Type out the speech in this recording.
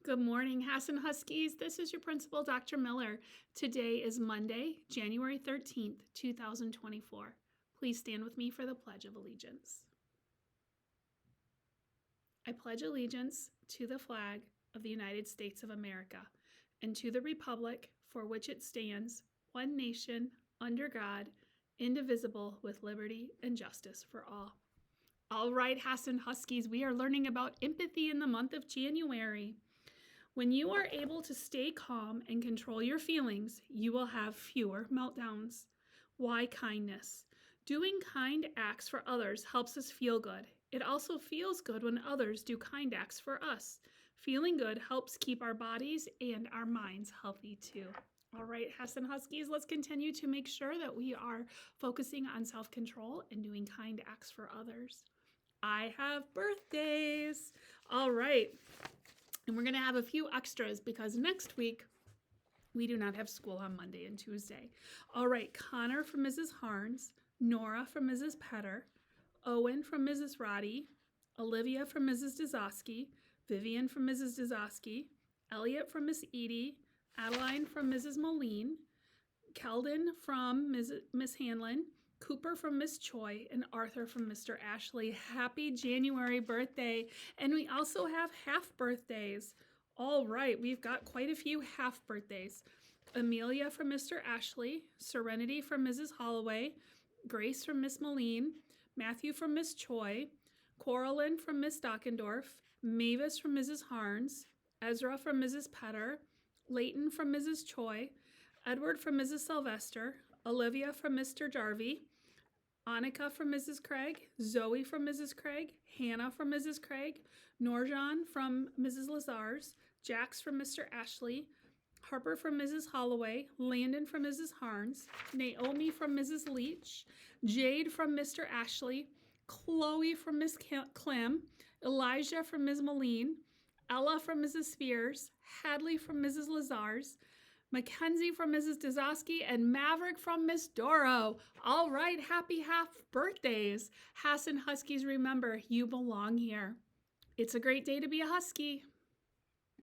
Good morning, Hassan Huskies. This is your principal, Dr. Miller. Today is Monday, January 13th, 2024. Please stand with me for the Pledge of Allegiance. I pledge allegiance to the flag of the United States of America and to the republic for which it stands, one nation, under God, indivisible, with liberty and justice for all. All right, Hassan Huskies, we are learning about empathy in the month of January. When you are able to stay calm and control your feelings, you will have fewer meltdowns. Why kindness? Doing kind acts for others helps us feel good. It also feels good when others do kind acts for us. Feeling good helps keep our bodies and our minds healthy too. All right, Hassan Huskies, let's continue to make sure that we are focusing on self-control and doing kind acts for others. I have birthdays. All right. And we're going to have a few extras because next week we do not have school on Monday and Tuesday. All right, Connor from Mrs. Harns, Nora from Mrs. Petter, Owen from Mrs. Roddy, Olivia from Mrs. Dazowski, Vivian from Mrs. Dazowski, Elliot from Miss Edie, Adeline from Mrs. Moline, Keldon from Miss Hanlon, Cooper from Miss Choi, and Arthur from Mr. Ashley. Happy January birthday. And we also have half birthdays. All right, we've got quite a few half birthdays. Amelia from Mr. Ashley, Serenity from Mrs. Holloway, Grace from Miss Moline, Matthew from Miss Choi, Coraline from Miss Dockendorf, Mavis from Mrs. Harns, Ezra from Mrs. Petter, Leighton from Mrs. Choi, Edward from Mrs. Sylvester, Olivia from Mr. Jarvie, Annika from Mrs. Craig, Zoe from Mrs. Craig, Hannah from Mrs. Craig, Norjan from Mrs. Lazars, Jax from Mr. Ashley, Harper from Mrs. Holloway, Landon from Mrs. Harns, Naomi from Mrs. Leach, Jade from Mr. Ashley, Chloe from Miss Clem, Elijah from Ms. Moline, Ella from Mrs. Spears, Hadley from Mrs. Lazars, Mackenzie from Mrs. Dazowski, and Maverick from Miss Doro. All right, happy half birthdays. Hassan Huskies, remember, you belong here. It's a great day to be a Husky.